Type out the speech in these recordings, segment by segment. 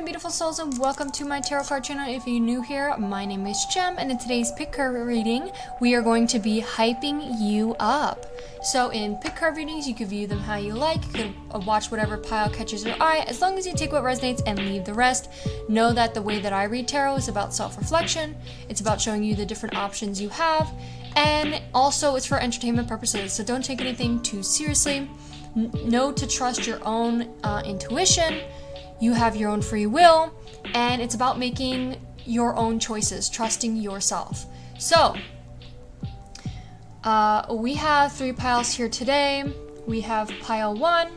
my beautiful souls, and welcome to my tarot card channel. If you're new here, my name is Jem, and in today's pick card reading, we are going to be hyping you up. So in pick card readings, you can view them how you like. You can watch whatever pile catches your eye, as long as you take what resonates and leave the rest. Know that the way that I read tarot is about self-reflection. It's about showing you the different options you have, and also it's for entertainment purposes, so don't take anything too seriously. Know to trust your own intuition. You have your own free will, and it's about making your own choices, trusting yourself. So, we have 3 piles here today. We have pile 1.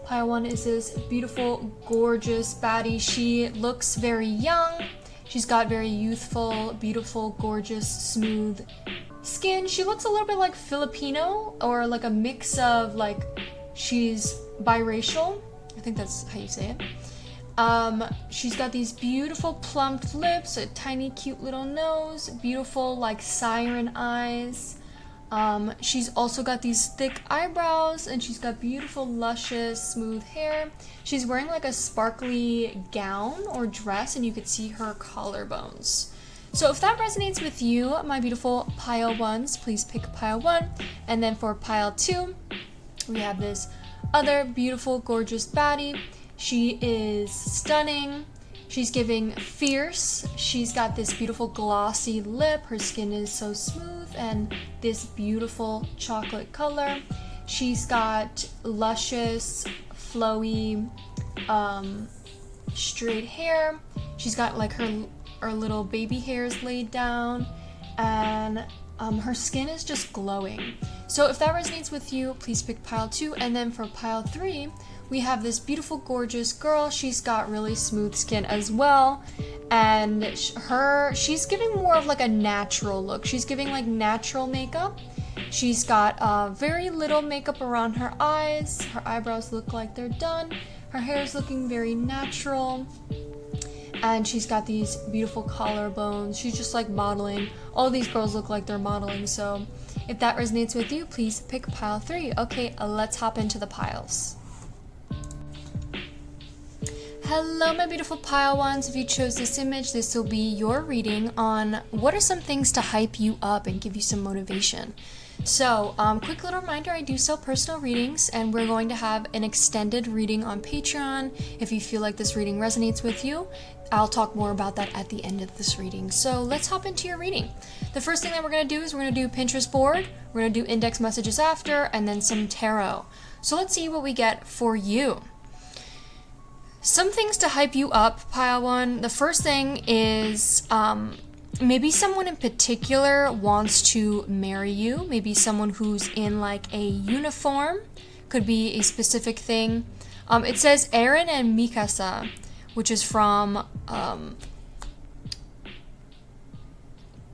Pile 1 is this beautiful, gorgeous baddie. She looks very young. She's got very youthful, beautiful, gorgeous, smooth skin. She looks a little bit like Filipino, or like a mix of, like, she's biracial. I think that's how you say it. She's got these beautiful plumped lips, a tiny cute little nose, beautiful like siren eyes. She's also got these thick eyebrows, and she's got beautiful luscious smooth hair. She's wearing like a sparkly gown or dress, and you could see her collarbones. So if that resonates with you, my beautiful pile 1s, please pick pile 1. And then for pile 2, we have this other beautiful, gorgeous baddie. She is stunning. She's giving fierce. She's got this beautiful glossy lip. Her skin is so smooth and this beautiful chocolate color. She's got luscious, flowy, straight hair. She's got like her little baby hairs laid down, and her skin is just glowing. So if that resonates with you, please pick pile 2. And then for pile 3, we have this beautiful, gorgeous girl. She's got really smooth skin as well, and she's giving more of like a natural look. She's giving like natural makeup. She's got very little makeup around her eyes. Her eyebrows look like they're done. Her hair is looking very natural. And she's got these beautiful collarbones. She's just like modeling. All these girls look like they're modeling. So if that resonates with you, please pick pile 3. Okay, let's hop into the piles. Hello, my beautiful pile 1s. If you chose this image, this will be your reading on what are some things to hype you up and give you some motivation. So, quick little reminder, I do sell personal readings, and we're going to have an extended reading on Patreon. If you feel like this reading resonates with you, I'll talk more about that at the end of this reading. So let's hop into your reading. The first thing that we're going to do is we're going to do Pinterest board, we're going to do index messages after, and then some tarot. So let's see what we get for you. Some things to hype you up, pile 1. The first thing is maybe someone in particular wants to marry you. Maybe someone who's in like a uniform. Could be a specific thing. It says Eren and Mikasa, which is from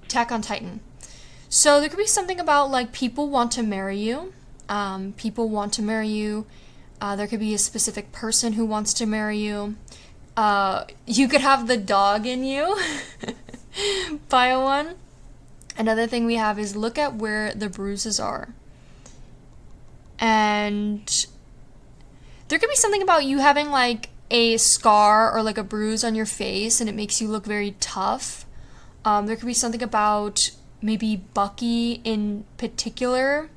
Attack on Titan. So there could be something about like people want to marry you. People want to marry you. There could be a specific person who wants to marry you. You could have the dog in you. Pile 1. Another thing we have is look at where the bruises are. And there could be something about you having like a scar or like a bruise on your face, and it makes you look very tough. There could be something about maybe Bucky in particular.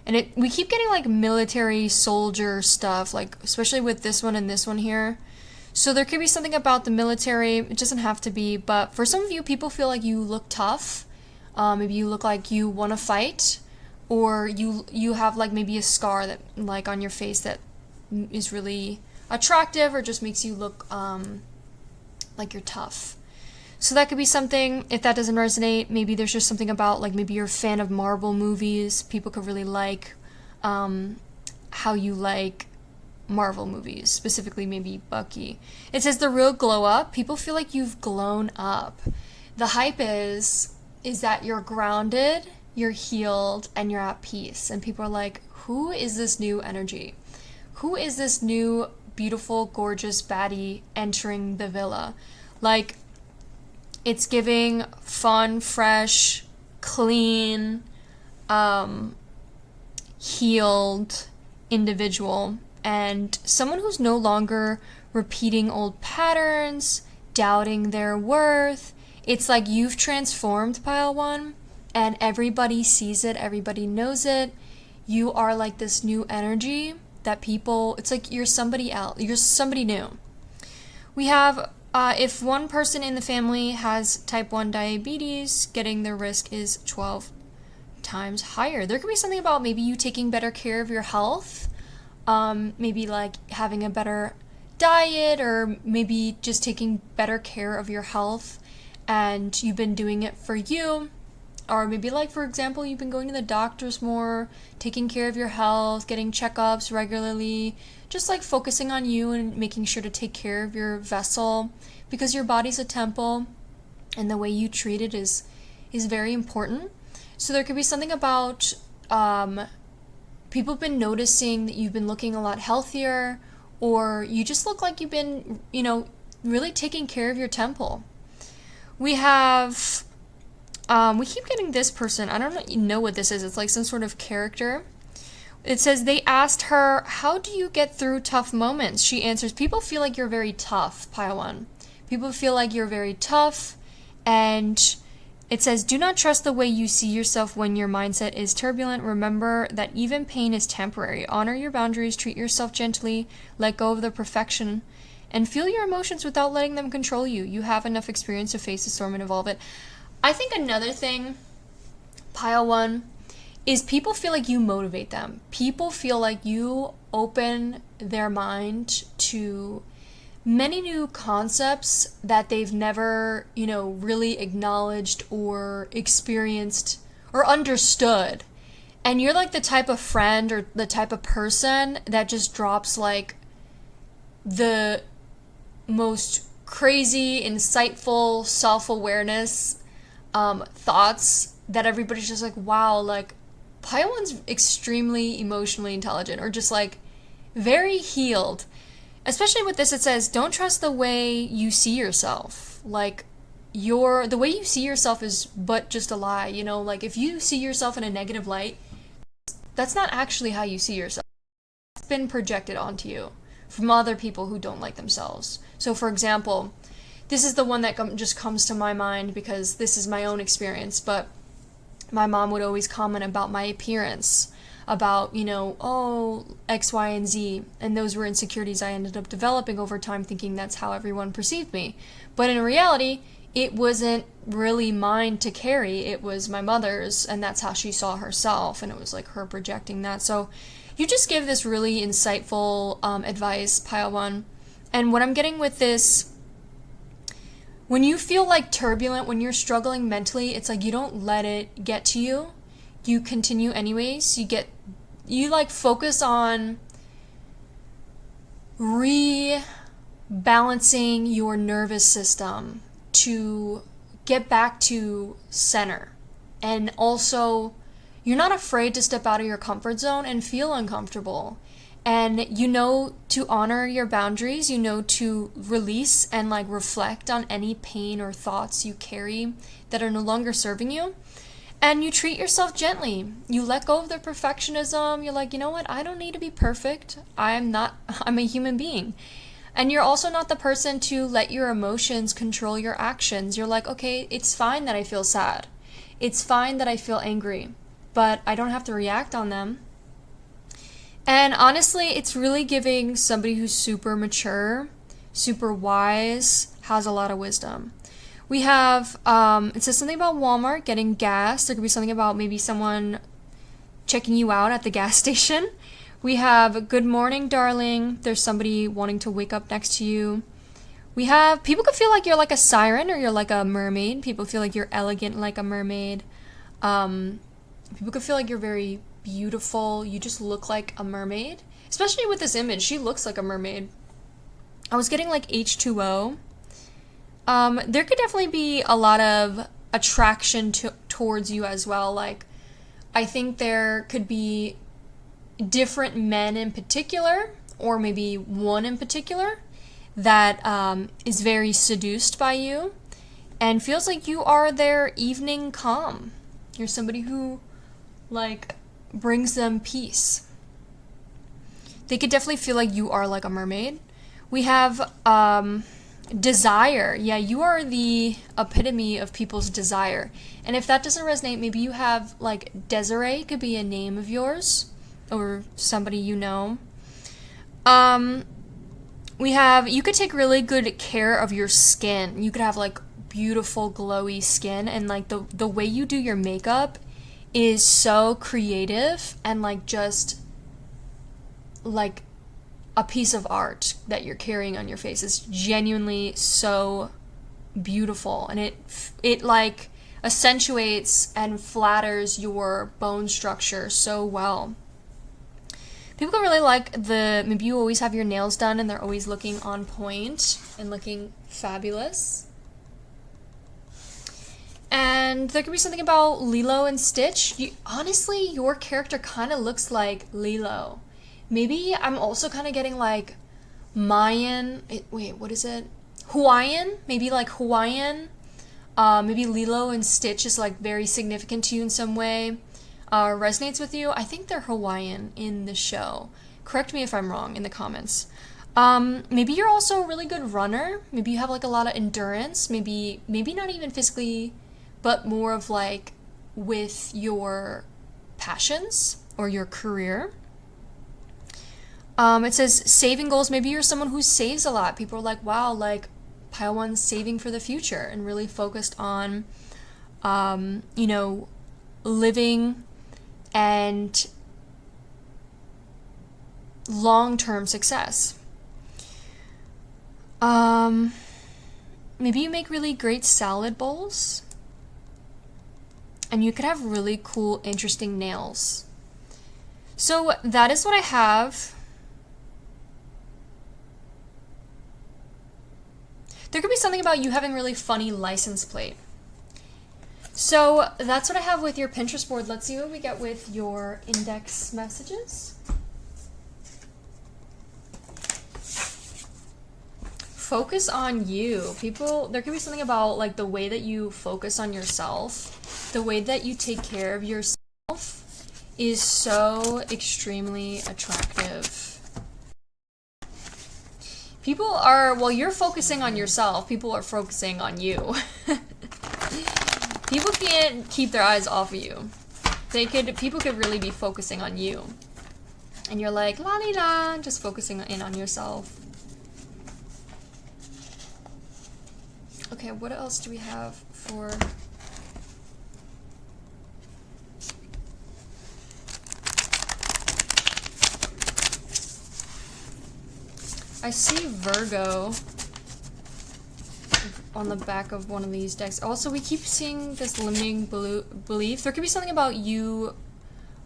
And we keep getting like military soldier stuff, like especially with this one and this one here. So there could be something about the military. It doesn't have to be, but for some of you, people feel like you look tough. Maybe you look like you want to fight, or you have like maybe a scar that like on your face that is really attractive, or just makes you look like you're tough. So that could be something. If that doesn't resonate, maybe there's just something about like maybe you're a fan of Marvel movies. People could really like how you like Marvel movies, specifically maybe Bucky. It says the real glow up. People feel like you've glown up. The hype is that you're grounded, you're healed, and you're at peace. And people are like, who is this new energy? Who is this new beautiful, gorgeous baddie entering the villa? Like, it's giving fun, fresh, clean, healed individual, and someone who's no longer repeating old patterns, doubting their worth. It's like you've transformed, pile one, and everybody sees it, everybody knows it. You are like this new energy that people, it's like you're somebody else, you're somebody new. We have, if one person in the family has type 1 diabetes, getting the risk is 12 times higher. There could be something about maybe you taking better care of your health, maybe like having a better diet, or maybe just taking better care of your health, and you've been doing it for you. Or maybe like, for example, you've been going to the doctors more, taking care of your health, getting checkups regularly, just like focusing on you and making sure to take care of your vessel, because your body's a temple and the way you treat it is very important. So there could be something about people have been noticing that you've been looking a lot healthier, or you just look like you've been, really taking care of your temple. We have, we keep getting this person. I don't know what this is. It's like some sort of character. It says they asked her, how do you get through tough moments? She answers, people feel like you're very tough, pile one. People feel like you're very tough. And it says, do not trust the way you see yourself when your mindset is turbulent. Remember that even pain is temporary. Honor your boundaries, treat yourself gently, let go of the perfection, and feel your emotions without letting them control you. You have enough experience to face the storm and evolve it. I think another thing, pile one, is people feel like you motivate them. People feel like you open their mind to many new concepts that they've never, really acknowledged or experienced or understood. And you're like the type of friend or the type of person that just drops like the most crazy, insightful, self-awareness thoughts that everybody's just like, wow, like pile one's extremely emotionally intelligent, or just like very healed. Especially with this, it says, don't trust the way you see yourself. Like, the way you see yourself is but just a lie, Like, if you see yourself in a negative light, that's not actually how you see yourself. It's been projected onto you from other people who don't like themselves. So, for example, this is the one that just comes to my mind because this is my own experience, but my mom would always comment about my appearance, about, X, Y, and Z. And those were insecurities I ended up developing over time, thinking that's how everyone perceived me. But in reality, it wasn't really mine to carry. It was my mother's, and that's how she saw herself. And it was like her projecting that. So you just give this really insightful advice, pile one. And what I'm getting with this, when you feel like turbulent, when you're struggling mentally, it's like you don't let it get to you. You continue anyways. You like focus on rebalancing your nervous system to get back to center. And also, you're not afraid to step out of your comfort zone and feel uncomfortable. And to honor your boundaries, to release and like reflect on any pain or thoughts you carry that are no longer serving you. And you treat yourself gently. You let go of the perfectionism. You're like, you know what? I don't need to be perfect. I'm a human being. And you're also not the person to let your emotions control your actions. You're like, okay, it's fine that I feel sad. It's fine that I feel angry, but I don't have to react on them. And honestly, it's really giving somebody who's super mature, super wise, has a lot of wisdom. We have, it says something about Walmart getting gas. There could be something about maybe someone checking you out at the gas station. We have, good morning, darling. There's somebody wanting to wake up next to you. We have, people could feel like you're like a siren or you're like a mermaid. People feel like you're elegant like a mermaid. People could feel like you're very beautiful. You just look like a mermaid. Especially with this image, she looks like a mermaid. I was getting like H2O. There could definitely be a lot of attraction towards you as well. Like, I think there could be different men in particular, or maybe one in particular, that is very seduced by you and feels like you are their evening calm. You're somebody who, like, brings them peace. They could definitely feel like you are like a mermaid. We have desire. Yeah, you are the epitome of people's desire. And if that doesn't resonate, maybe you have like Desiree could be a name of yours or somebody you know. We have, you could take really good care of your skin. You could have like beautiful glowy skin, and like the way you do your makeup is so creative and like just like a piece of art that you're carrying on your face. Is genuinely so beautiful, and it like accentuates and flatters your bone structure so well. People can really like maybe you always have your nails done and they're always looking on point and looking fabulous. And there could be something about Lilo and Stitch. Honestly, your character kind of looks like Lilo. Maybe I'm also kind of getting like Mayan, what is it? Hawaiian? Maybe like Hawaiian. Maybe Lilo and Stitch is like very significant to you in some way. Resonates with you. I think they're Hawaiian in the show. Correct me if I'm wrong in the comments. Maybe you're also a really good runner. Maybe you have like a lot of endurance. Maybe not even physically, but more of like with your passions or your career. It says saving goals. Maybe you're someone who saves a lot. People are like, wow, like Pile One's saving for the future and really focused on, you know, living and long-term success. Maybe you make really great salad bowls, and you could have really cool, interesting nails. So that is what I have. There could be something about you having really funny license plate. So that's what I have with your Pinterest board. Let's see what we get with your index messages. Focus on you. People, there could be something about like the way that you focus on yourself, the way that you take care of yourself is so extremely attractive. People are, while you're focusing on yourself, people are focusing on you. People can't keep their eyes off of you. People could really be focusing on you. And you're like, la li la, just focusing in on yourself. Okay, what else do we have for... I see Virgo on the back of one of these decks. Also, we keep seeing this limiting belief. There could be something about you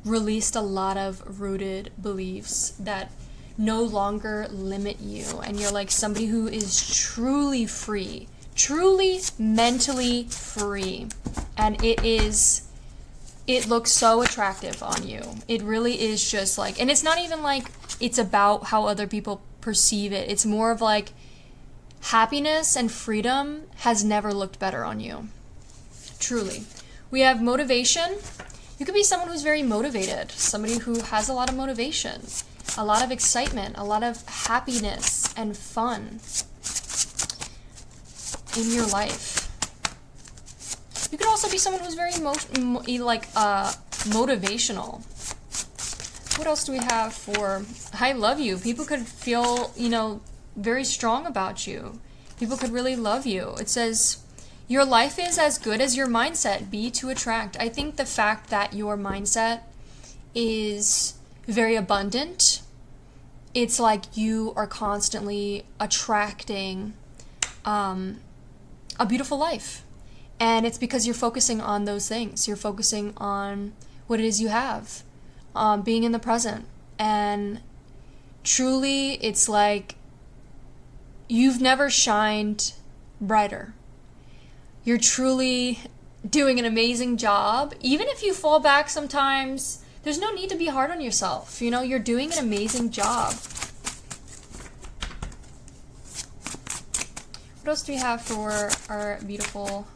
released a lot of rooted beliefs that no longer limit you, and you're like somebody who is truly free, truly mentally free, and it looks so attractive on you. It really is just like, and it's not even like it's about how other people perceive it. It's more of like happiness and freedom has never looked better on you. Truly. We have motivation. You could be someone who's very motivated, somebody who has a lot of motivation, a lot of excitement, a lot of happiness and fun in your life. You could also be someone who's very motivational. What else do we have for I love you? People could feel, you know, very strong about you. People could really love you. It says, your life is as good as your mindset. Be to attract. I think the fact that your mindset is very abundant, it's like you are constantly attracting a beautiful life. And it's because you're focusing on those things. You're focusing on what it is you have, being in the present. And truly, it's like you've never shined brighter. You're truly doing an amazing job. Even if you fall back sometimes, there's no need to be hard on yourself. You know, you're doing an amazing job. What else do we have for our beautiful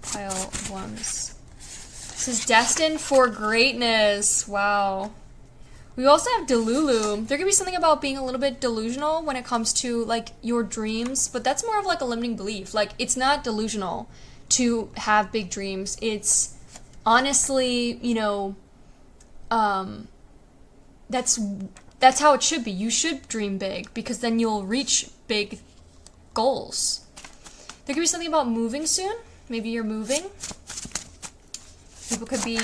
pile ones? This is destined for greatness. Wow. We also have Delulu. There could be something about being a little bit delusional when it comes to like your dreams, but that's more of like a limiting belief. Like it's not delusional to have big dreams. It's honestly, that's how it should be. You should dream big because then you'll reach big goals. There could be something about moving soon. Maybe you're moving. People could be,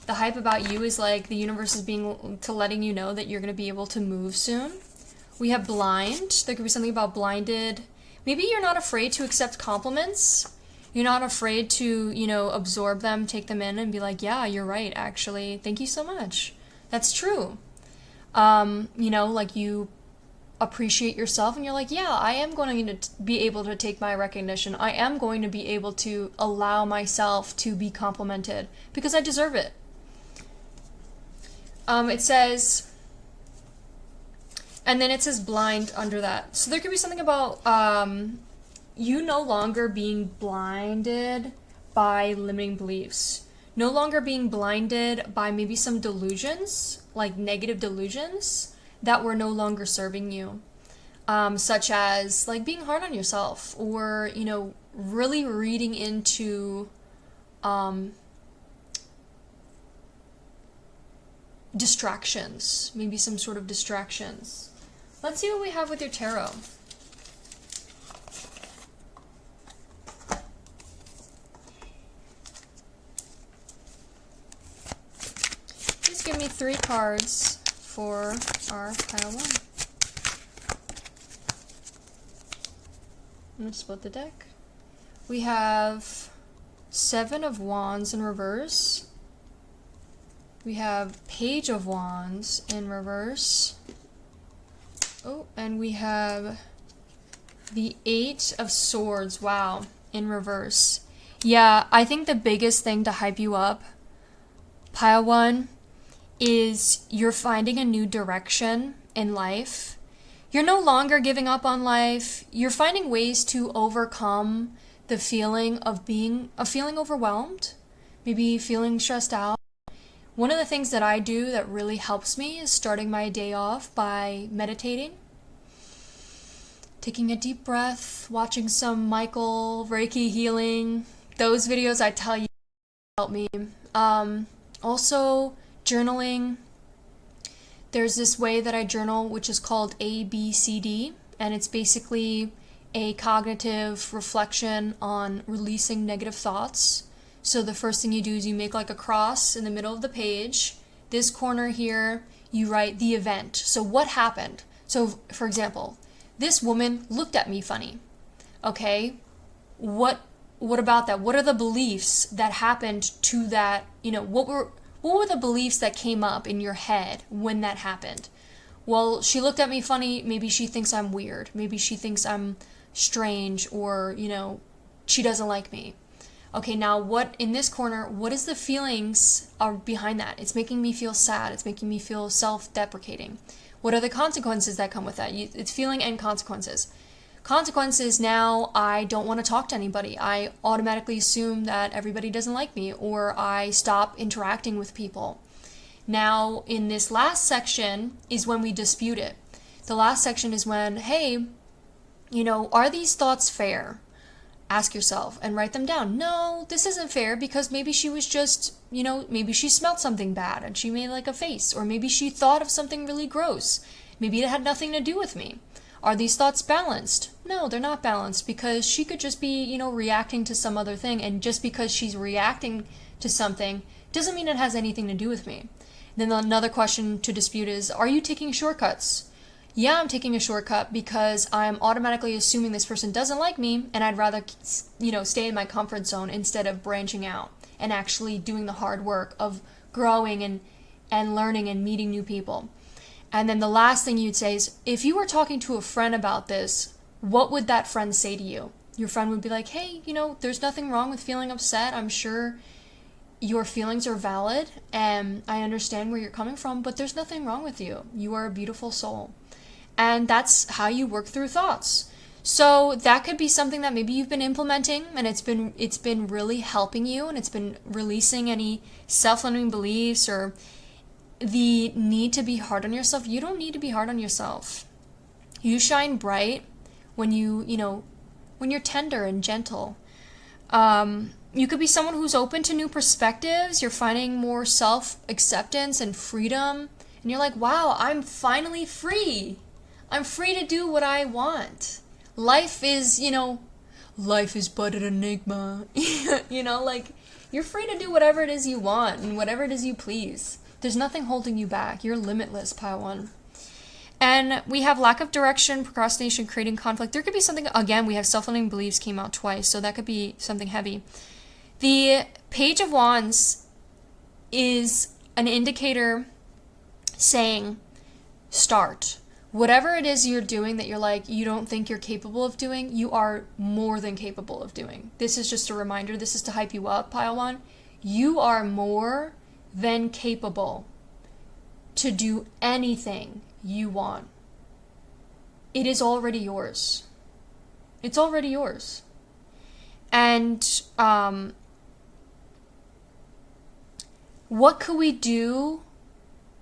the hype about you is like the universe is letting you know that you're going to be able to move soon. We have blind. There could be something about blinded. Maybe you're not afraid to accept compliments. You're not afraid to, absorb them, take them in and be like, yeah, you're right, actually. Thank you so much. That's true. Like you appreciate yourself and you're like, yeah, I am going to be able to take my recognition. I am going to be able to allow myself to be complimented because I deserve it. It says, and then it says blind under that. So there could be something about you no longer being blinded by limiting beliefs. No longer being blinded by maybe some delusions, like negative delusions, that were no longer serving you. Such as like being hard on yourself or, really reading into distractions, maybe some sort of distractions. Let's see what we have with your tarot. Please give me 3 cards for our pile 1. I'm going to split the deck. We have 7 of Wands in reverse. We have Page of Wands in reverse. Oh, and we have the 8 of Swords, wow, in reverse. Yeah, I think the biggest thing to hype you up, pile 1, is you're finding a new direction in life. You're no longer giving up on life. You're finding ways to overcome the feeling of feeling overwhelmed, maybe feeling stressed out. One of the things that I do that really helps me is starting my day off by meditating, taking a deep breath, watching some Michael Reiki healing. Those videos, I tell you, help me. Also, journaling. There's this way that I journal, which is called ABCD, and it's basically a cognitive reflection on releasing negative thoughts. So the first thing you do is you make like a cross in the middle of the page. This corner here, you write the event. So what happened? So for example, this woman looked at me funny. Okay, what about that? What are the beliefs that happened to that? What were the beliefs that came up in your head when that happened? Well, she looked at me funny. Maybe she thinks I'm weird. Maybe she thinks I'm strange, or she doesn't like me. Okay, now what in this corner, what is the feelings are behind that? It's making me feel sad. It's making me feel self-deprecating. What are the consequences that come with that? It's feeling and consequences. Consequences, now I don't want to talk to anybody. I automatically assume that everybody doesn't like me, or I stop interacting with people. Now, in this last section is when we dispute it. The last section is when, hey, are these thoughts fair? Ask yourself and write them down. No, this isn't fair because maybe she was just, maybe she smelled something bad and she made like a face, or maybe she thought of something really gross. Maybe it had nothing to do with me. Are these thoughts balanced? No, they're not balanced because she could just be, reacting to some other thing, and just because she's reacting to something doesn't mean it has anything to do with me. Then another question to dispute is, are you taking shortcuts? Yeah, I'm taking a shortcut because I'm automatically assuming this person doesn't like me, and I'd rather, stay in my comfort zone instead of branching out and actually doing the hard work of growing and learning and meeting new people. And then the last thing you'd say is, if you were talking to a friend about this, what would that friend say to you? Your friend would be like, hey, there's nothing wrong with feeling upset. I'm sure your feelings are valid and I understand where you're coming from, but there's nothing wrong with you. You are a beautiful soul. And that's how you work through thoughts. So that could be something that maybe you've been implementing, and it's been really helping you, and it's been releasing any self-limiting beliefs, or the need to be hard on yourself, you don't need to be hard on yourself. You shine bright when when you're tender and gentle. You could be someone who's open to new perspectives. You're finding more self-acceptance and freedom. And you're like, wow, I'm finally free. I'm free to do what I want. Life is but an enigma. Like, you're free to do whatever it is you want and whatever it is you please. There's nothing holding you back. You're limitless, pile 1. And we have lack of direction, procrastination, creating conflict. There could be something, again, we have self-limiting beliefs came out twice, so that could be something heavy. The Page of Wands is an indicator saying, start. Whatever it is you're doing that you're like, you don't think you're capable of doing, you are more than capable of doing. This is just a reminder. This is to hype you up, pile 1. You are more than capable to do anything you want. It is already yours. It's already yours. And what could we do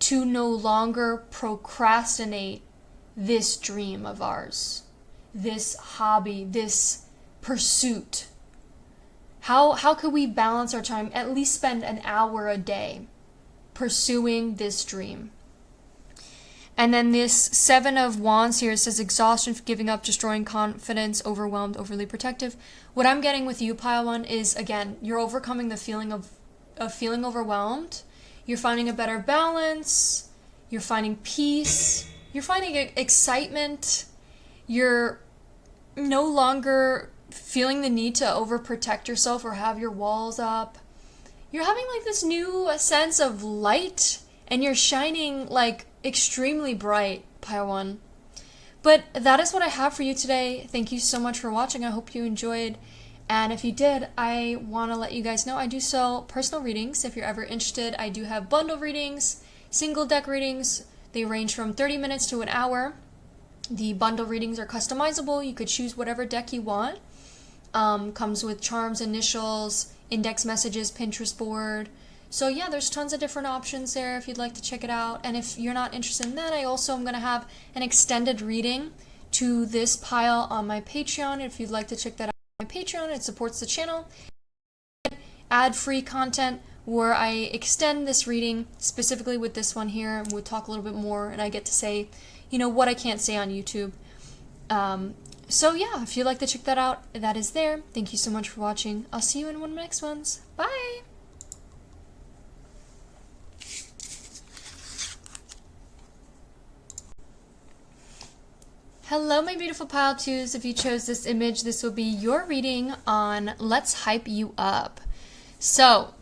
to no longer procrastinate this dream of ours, this hobby, this pursuit? How could we balance our time, at least spend an hour a day pursuing this dream? And then this 7 of Wands here says exhaustion, giving up, destroying confidence, overwhelmed, overly protective. What I'm getting with you, pile 1, is, again, you're overcoming the feeling of feeling overwhelmed. You're finding a better balance. You're finding peace. You're finding excitement. You're no longer feeling the need to overprotect yourself or have your walls up. You're having like this new sense of light, and you're shining like extremely bright, pile 1. But that is what I have for you today. Thank you so much for watching. I hope you enjoyed. And if you did, I want to let you guys know I do sell personal readings. If you're ever interested, I do have bundle readings, single deck readings. They range from 30 minutes to an hour. The bundle readings are customizable. You could choose whatever deck you want. Comes with charms, initials, index messages, Pinterest board. So yeah, there's tons of different options there if you'd like to check it out. And if you're not interested in that, I also am going to have an extended reading to this pile on my Patreon. If you'd like to check that out on my Patreon, it supports the channel. Ad-free content where I extend this reading specifically with this one here, and we'll talk a little bit more, and I get to say, what I can't say on YouTube. So yeah, if you'd like to check that out, that is there. Thank you so much for watching. I'll see you in one of the next ones. Bye! Hello, my beautiful pile 2s. If you chose this image, this will be your reading on Let's Hype You Up. So,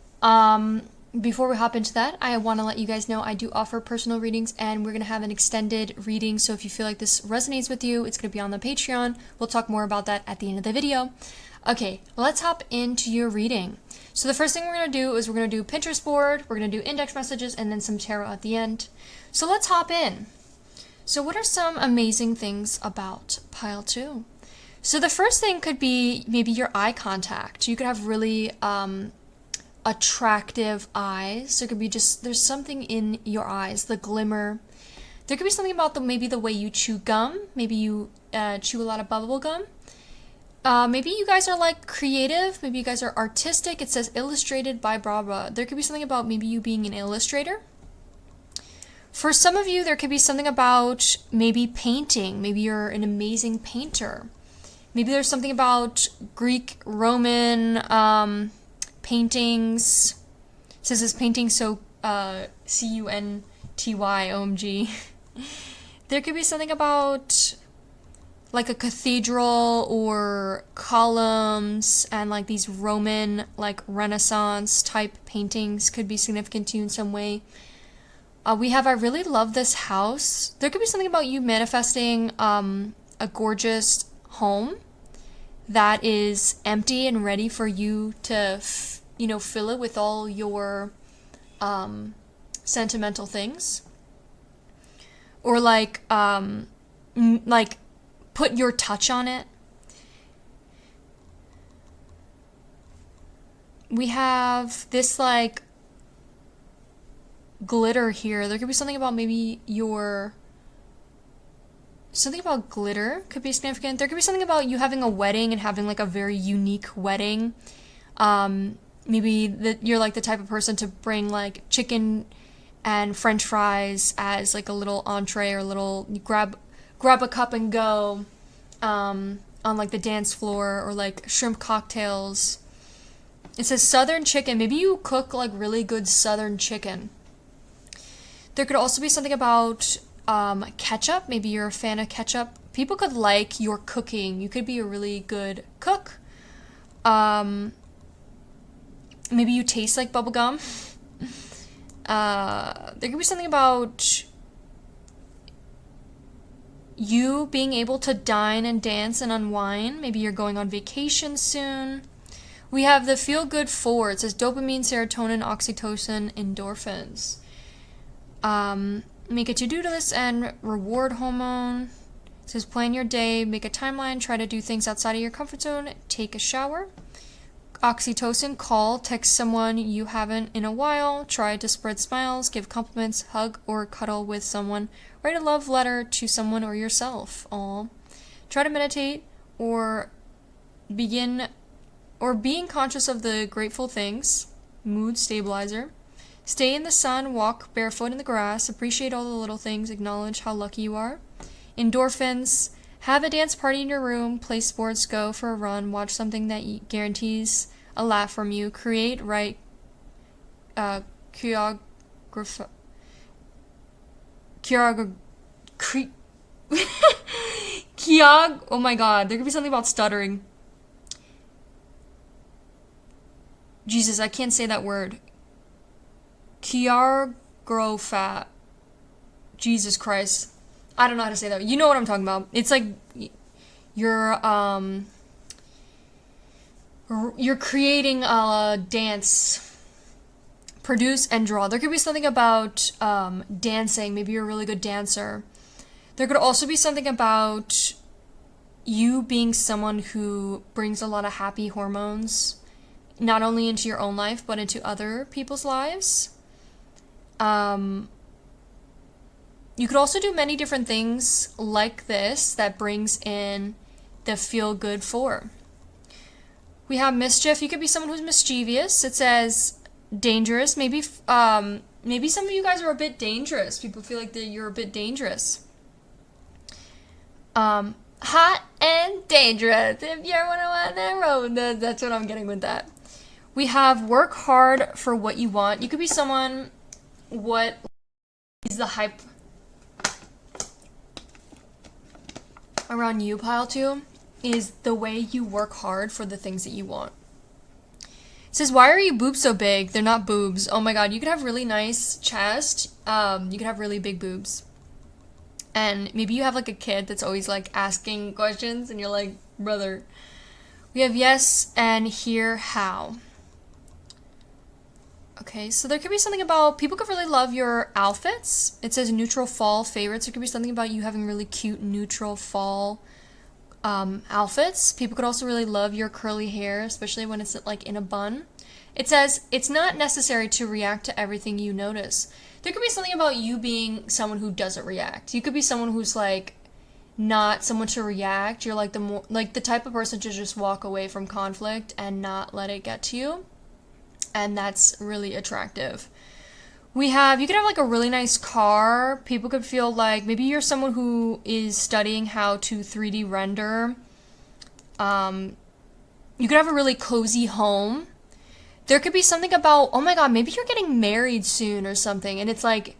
before we hop into that, I want to let you guys know I do offer personal readings, and we're going to have an extended reading. So if you feel like this resonates with you, it's going to be on the Patreon. We'll talk more about that at the end of the video. Okay, let's hop into your reading. So the first thing we're going to do is we're going to do Pinterest board, we're going to do index messages, and then some tarot at the end. So let's hop in. So what are some amazing things about pile 2? So the first thing could be maybe your eye contact. You could have really attractive eyes. There could be there's something in your eyes, the glimmer. There could be something about maybe the way you chew gum. Maybe you chew a lot of bubble gum. Maybe you guys are like creative. Maybe you guys are artistic. It says illustrated by Barbara. There could be something about maybe you being an illustrator. For some of you, there could be something about maybe painting. Maybe you're an amazing painter. Maybe there's something about Greek, Roman paintings. It says this painting, so CUNTYOMG. There could be something about like a cathedral or columns, and like these Roman, like Renaissance type paintings could be significant to you in some way. We have I really love this house. There could be something about you manifesting a gorgeous home that is empty and ready for you to, fill it with all your sentimental things. Or like put your touch on it. We have this like glitter here. There could be something about maybe something about glitter could be significant. There could be something about you having a wedding and having like a very unique wedding. Maybe that you're like the type of person to bring like chicken and French fries as like a little entree, or you grab a cup and go on like the dance floor, or like shrimp cocktails. It says southern chicken. Maybe you cook like really good southern chicken. There could also be something about ketchup. Maybe you're a fan of ketchup. People could like your cooking. You could be a really good cook. Maybe you taste like bubblegum. There could be something about you being able to dine and dance and unwind. Maybe you're going on vacation soon. We have the 𝑓eel-good-4. It says dopamine, serotonin, oxytocin, endorphins. Make a to-do list and reward hormone. It says plan your day, make a timeline, try to do things outside of your comfort zone, take a shower. Oxytocin, call, text someone you haven't in a while, try to spread smiles, give compliments, hug or cuddle with someone, write a love letter to someone or yourself. Try to meditate or being conscious of the grateful things. Mood stabilizer. Stay in the sun, walk barefoot in the grass, appreciate all the little things, acknowledge how lucky you are. Endorphins. Have a dance party in your room, play sports, go for a run, watch something that guarantees a laugh from you, create, write, 𝑐𝑒𝑒𝑔𝓁𝑒, oh my god, there could be something about stuttering. Jesus, I can't say that word. 𝑐𝑒𝑒𝑔𝓁𝑒. Jesus Christ. I don't know how to say that. You know what I'm talking about. It's like you're creating a dance. Produce and draw. There could be something about dancing. Maybe you're a really good dancer. There could also be something about you being someone who brings a lot of happy hormones, not only into your own life, but into other people's lives. You could also do many different things like this that brings in the 𝑓eel-good-4. We have mischief. You could be someone who's mischievous. It says dangerous. Maybe some of you guys are a bit dangerous. People feel like you're a bit dangerous. Hot and dangerous. If you're one on that road, that's what I'm getting with that. We have work hard for what you want. You could be someone, what is the hype around you, pile 2, is the way you work hard for the things that you want. It says, why are your boobs so big? They're not boobs. Oh my god, you could have really nice chest. You could have really big boobs. And maybe you have like a kid that's always like asking questions and you're like, brother. We have yes and here how. Okay, so there could be something about, people could really love your outfits. It says neutral fall favorites. There could be something about you having really cute neutral fall outfits. People could also really love your curly hair, especially when it's like in a bun. It says it's not necessary to react to everything you notice. There could be something about you being someone who doesn't react. You could be someone who's like not someone to react. You're like the type of person to just walk away from conflict and not let it get to you. And that's really attractive. You could have like a really nice car. People could feel like maybe you're someone who is studying how to 3D render. You could have a really cozy home. There could be something about, oh my god, maybe you're getting married soon or something. And it's like,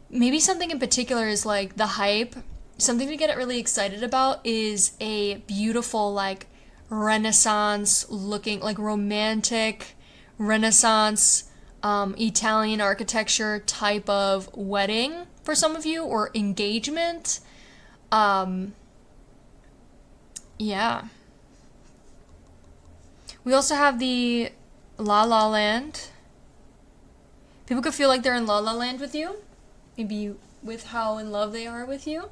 maybe something in particular is like the hype. Something to get really excited about is a beautiful like Renaissance looking, like romantic Renaissance Italian architecture type of wedding for some of you, or engagement. Yeah. We also have the La La Land. People could feel like they're in La La Land with you, maybe with how in love they are with you.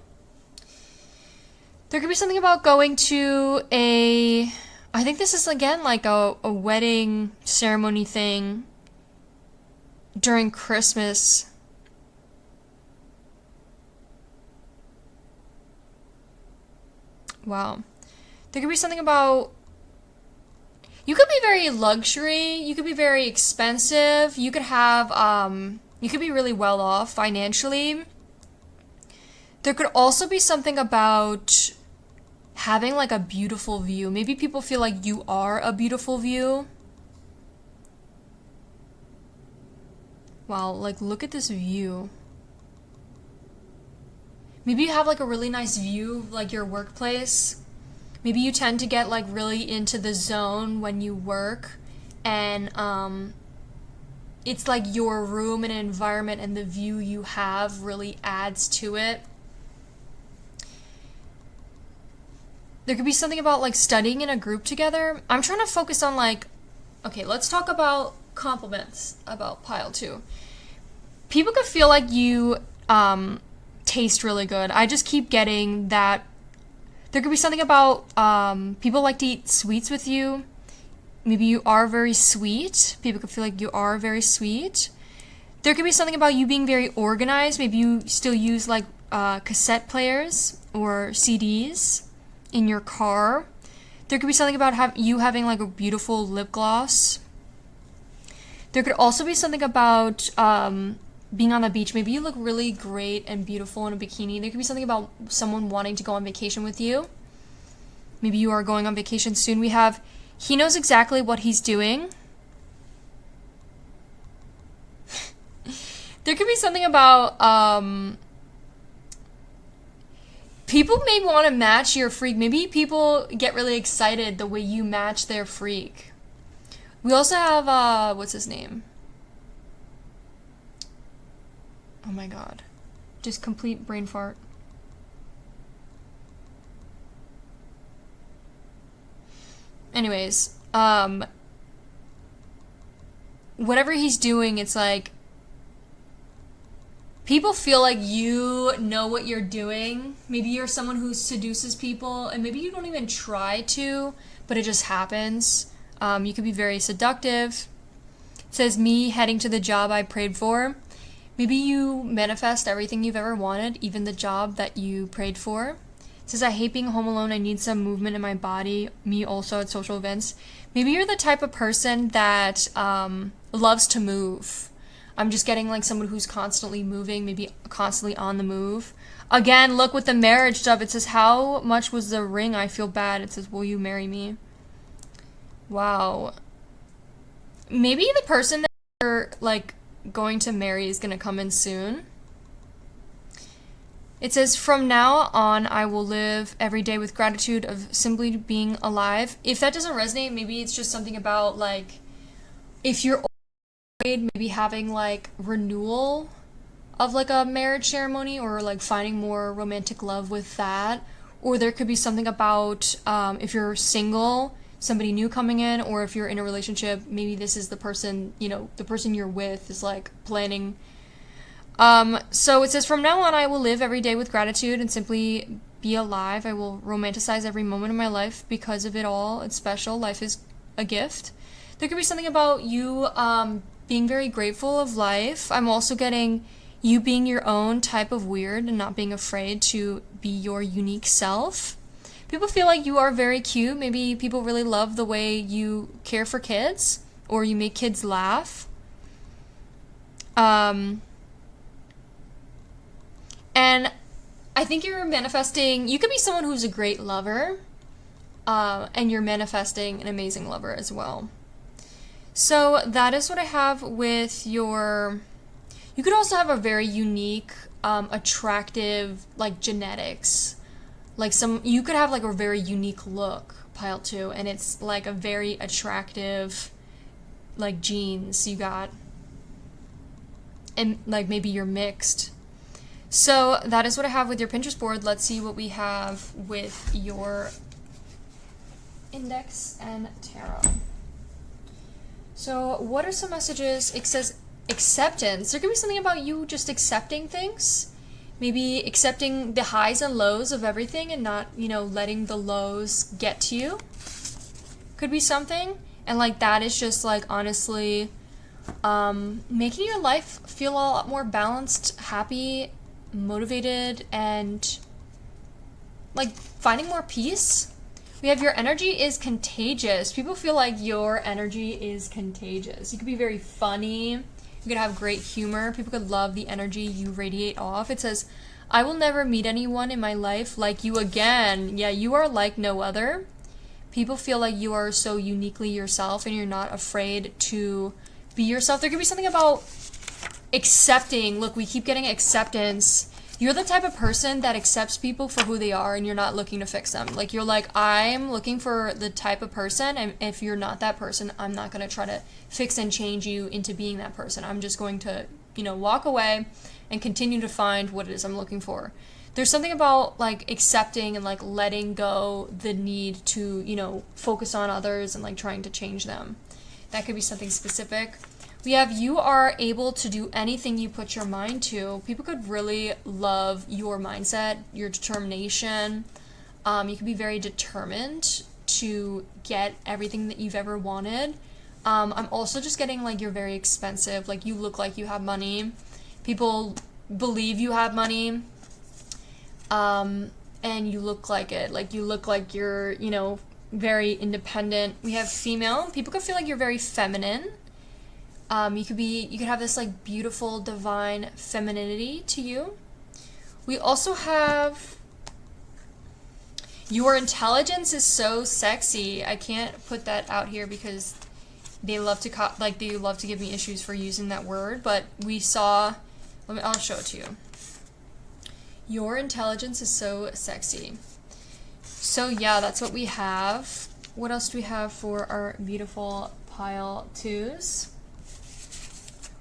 There could be something about going to I think this is again like a wedding ceremony thing during Christmas. Wow. There could be something about, you could be very luxury, you could be very expensive, you could have, you could be really well off financially. There could also be something about having like a beautiful view. Maybe people feel like you are a beautiful view. Wow, like look at this view. Maybe you have like a really nice view of like your workplace. Maybe you tend to get like really into the zone when you work, and it's like your room and environment and the view you have really adds to it. There could be something about like studying in a group together. I'm trying to focus on like, okay, let's talk about compliments about pile 2. People could feel like you taste really good. I just keep getting that. There could be something about people like to eat sweets with you. Maybe you are very sweet. People could feel like you are very sweet. There could be something about you being very organized. Maybe you still use like cassette players or CDs in your car. There could be something about you having like a beautiful lip gloss. There could also be something about being on the beach. Maybe you look really great and beautiful in a bikini. There could be something about someone wanting to go on vacation with you. Maybe you are going on vacation soon. We have, he knows exactly what he's doing. There could be something about people may want to match your freak. Maybe people get really excited the way you match their freak. We also have, what's his name? Oh my god. Just complete brain fart. Anyways, whatever he's doing, it's like, people feel like you know what you're doing. Maybe you're someone who seduces people, and maybe you don't even try to, but it just happens. You could be very seductive. It says, me heading to the job I prayed for. Maybe you manifest everything you've ever wanted, even the job that you prayed for. It says, I hate being home alone. I need some movement in my body. Me also at social events. Maybe you're the type of person that loves to move. I'm just getting like someone who's constantly moving, maybe constantly on the move. Again, look with the marriage stuff. It says, how much was the ring? I feel bad. It says, will you marry me? Wow. Maybe the person that you're like going to marry is going to come in soon. It says, from now on, I will live every day with gratitude of simply being alive. If that doesn't resonate, maybe it's just something about like, if you're married, maybe having like renewal of like a marriage ceremony, or like finding more romantic love with that. Or there could be something about if you're single, somebody new coming in, or if you're in a relationship, maybe this is the person, you know, the person you're with is like planning. So it says, from now on, I will live every day with gratitude and simply be alive. I will romanticize every moment of my life because of it all. It's special. Life is a gift. There could be something about you being very grateful of life. I'm also getting you being your own type of weird and not being afraid to be your unique self. People feel like you are very cute. Maybe people really love the way you care for kids, or you make kids laugh. And I think you're manifesting, you could be someone who's a great lover, and you're manifesting an amazing lover as well. So that is what I have with your, you could also have a very unique, attractive, like genetics. Like you could have like a very unique look, pile 2, and it's like a very attractive, like genes you got. And like maybe you're mixed. So that is what I have with your Pinterest board. Let's see what we have with your index and tarot. So what are some messages? It says acceptance. There could be something about you just accepting things. Maybe accepting the highs and lows of everything and not, you know, letting the lows get to you. Could be something. And like that is just like honestly making your life feel a lot more balanced, happy, motivated, and like finding more peace. We have your energy is contagious. People feel like your energy is contagious. You could be very funny. You could have great humor. People could love the energy you radiate off. It says, I will never meet anyone in my life like you again. Yeah, you are like no other. People feel like you are so uniquely yourself and you're not afraid to be yourself. There could be something about accepting. Look, we keep getting acceptance. You're the type of person that accepts people for who they are and you're not looking to fix them. Like, you're like, I'm looking for the type of person, and if you're not that person, I'm not going to try to fix and change you into being that person. I'm just going to, walk away and continue to find what it is I'm looking for. There's something about, like, accepting and, like, letting go the need to, focus on others and, like, trying to change them. That could be something specific. We have you are able to do anything you put your mind to. People could really love your mindset, your determination. You could be very determined to get everything that you've ever wanted. I'm also just getting, like, you're very expensive. Like, you look like you have money. People believe you have money. And you look like it. Like, you look like you're, very independent. We have female. People could feel like you're very feminine. You could have this, like, beautiful, divine femininity to you. We also have your intelligence is so sexy. I can't put that out here because they love to give me issues for using that word, but I'll show it to you. Your intelligence is so sexy. So yeah, that's what we have. What else do we have for our beautiful pile twos?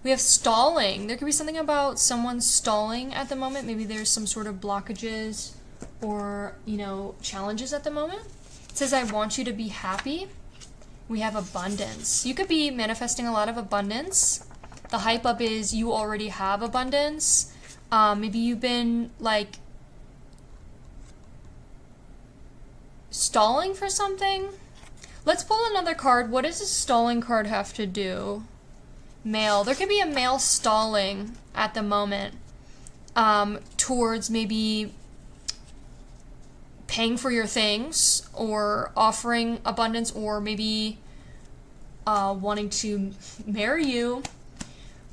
We have stalling. There could be something about someone stalling at the moment. Maybe there's some sort of blockages or, challenges at the moment. It says, I want you to be happy. We have abundance. You could be manifesting a lot of abundance. The hype up is you already have abundance. Maybe you've been, like, stalling for something. Let's pull another card. What does a stalling card have to do? Male. There could be a male stalling at the moment towards maybe paying for your things or offering abundance or maybe wanting to marry you.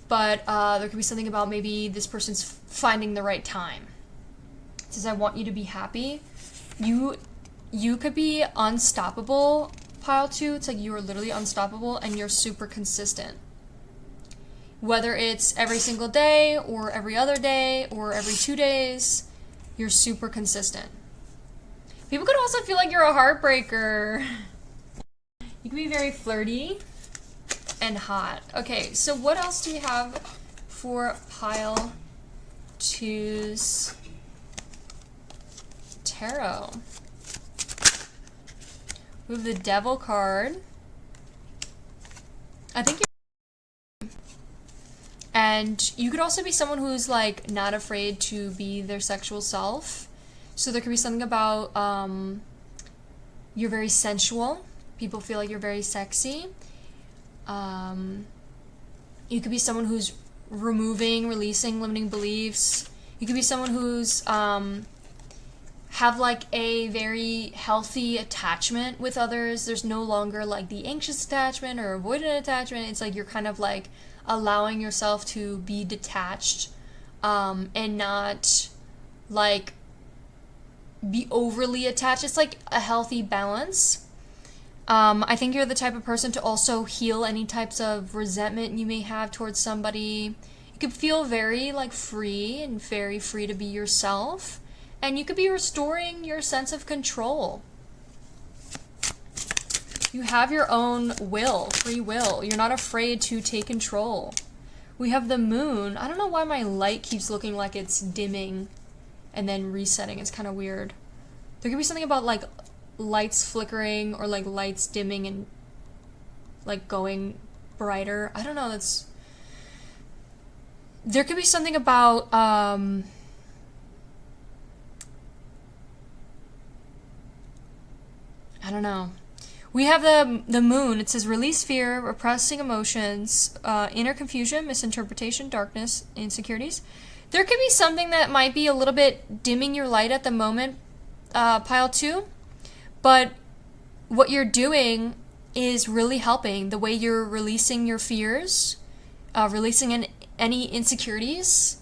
But there could be something about maybe this person's finding the right time. It says, I want you to be happy. You could be unstoppable, pile two. It's like you are literally unstoppable and you're super consistent. Whether it's every single day or every other day or every 2 days, you're super consistent. People could also feel like you're a heartbreaker. You can be very flirty and hot. Okay, so what else do we have for pile two's tarot? We have the Devil card. I think and you could also be someone who's, like, not afraid to be their sexual self. So there could be something about you're very sensual. People feel like you're very sexy. You could be someone who's releasing limiting beliefs. You could be someone who's have, like, a very healthy attachment with others. There's no longer, like, the anxious attachment or avoidant attachment. It's like you're kind of, like, allowing yourself to be detached and not, like, be overly attached. It's like a healthy balance. I think you're the type of person to also heal any types of resentment you may have towards somebody. You could feel very, like, free and very free to be yourself. And you could be restoring your sense of control. You have your own will, free will. You're not afraid to take control. We have the moon. I don't know why my light keeps looking like it's dimming and then resetting. It's kind of weird. There could be something about, like, lights flickering or, like, lights dimming and, like, going brighter. I don't know. There could be something about I don't know. We have the moon. It says release fear, repressing emotions, inner confusion, misinterpretation, darkness, insecurities. There could be something that might be a little bit dimming your light at the moment. pile 2, but what you're doing is really helping. The way you're releasing your fears, releasing any insecurities,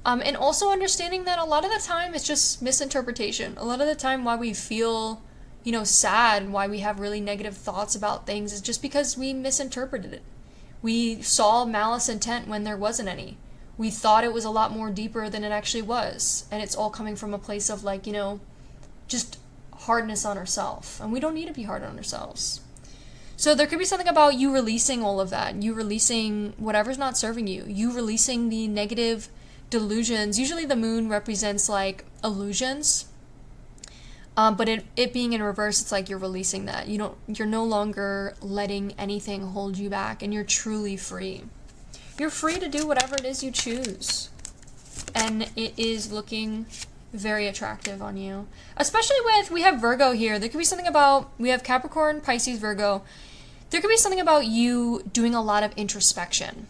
and also understanding that a lot of the time it's just misinterpretation. A lot of the time why we feel, sad, why we have really negative thoughts about things is just because we misinterpreted it. We saw malice intent when there wasn't any. We thought it was a lot more deeper than it actually was. And it's all coming from a place of just hardness on ourselves. And we don't need to be hard on ourselves. So there could be something about you releasing all of that. You releasing whatever's not serving you. You releasing the negative delusions. Usually the moon represents illusions. But it being in reverse, it's like you're releasing that. You're no longer letting anything hold you back, and you're truly free. You're free to do whatever it is you choose. And it is looking very attractive on you. Especially we have Virgo here. There could be something about, we have Capricorn, Pisces, Virgo. There could be something about you doing a lot of introspection.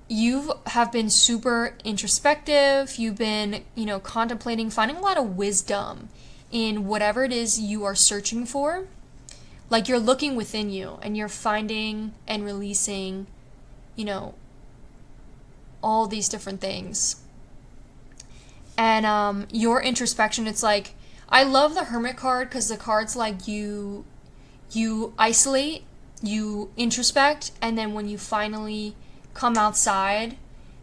You have been super introspective. You've been, contemplating, finding a lot of wisdom in whatever it is you are searching for. Like you're looking within you and you're finding and releasing, all these different things. And your introspection, it's like, I love the Hermit card because the card's like you isolate, you introspect, and then when you finally come outside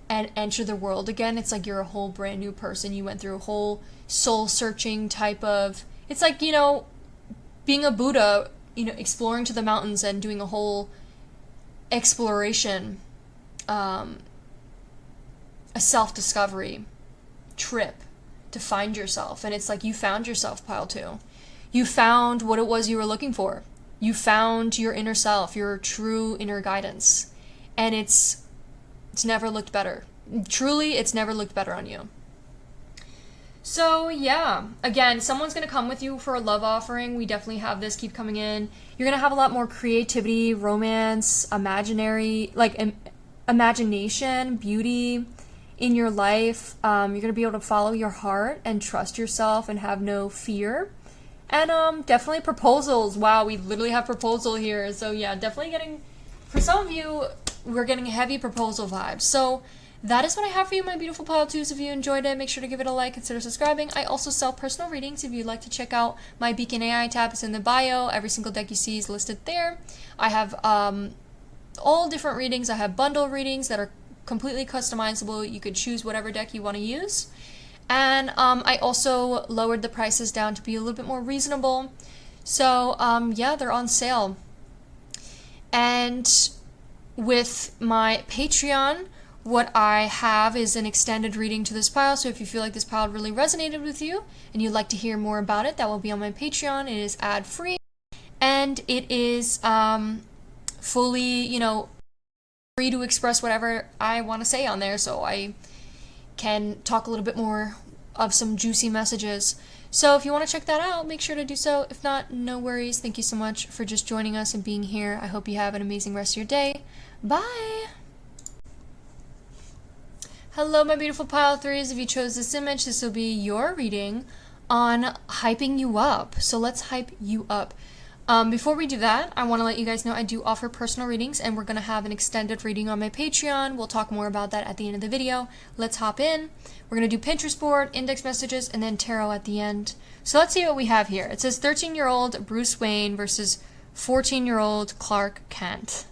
and enter the world again, it's like you're a whole brand new person. You went through a whole soul searching type of, it's like, being a Buddha, exploring to the mountains and doing a whole exploration, a self-discovery trip to find yourself. And it's like you found yourself, pile 2. You found what it was you were looking for. You found your inner self, your true inner guidance. And it's never looked better. Truly, it's never looked better on you. So, yeah. Again, someone's going to come with you for a love offering. We definitely have this keep coming in. You're going to have a lot more creativity, romance, imagination, beauty in your life. You're going to be able to follow your heart and trust yourself and have no fear. And definitely proposals. Wow, we literally have proposal here. So, yeah, definitely for some of you, we're getting heavy proposal vibes. So that is what I have for you, my beautiful pile 2s. If you enjoyed it, make sure to give it a like, consider subscribing. I also sell personal readings. If you'd like to check out my Beacon AI tab, it's in the bio. Every single deck you see is listed there. I have all different readings. I have bundle readings that are completely customizable. You could choose whatever deck you want to use. And I also lowered the prices down to be a little bit more reasonable. So yeah, they're on sale. And with my Patreon, what I have is an extended reading to this pile. So if you feel like this pile really resonated with you and you'd like to hear more about it, that will be on my Patreon. It is ad-free and it is fully, free to express whatever I want to say on there. So I can talk a little bit more of some juicy messages. So if you want to check that out, make sure to do so. If not, no worries. Thank you so much for just joining us and being here. I hope you have an amazing rest of your day. Bye! Hello, my beautiful pile 3s. If you chose this image, this will be your reading on hyping you up. So let's hype you up. Before we do that, I want to let you guys know I do offer personal readings, and we're going to have an extended reading on my Patreon. We'll talk more about that at the end of the video. Let's hop in. We're going to do Pinterest board, index messages, and then tarot at the end. So let's see what we have here. It says 13-year-old Bruce Wayne versus 14-year-old Clark Kent.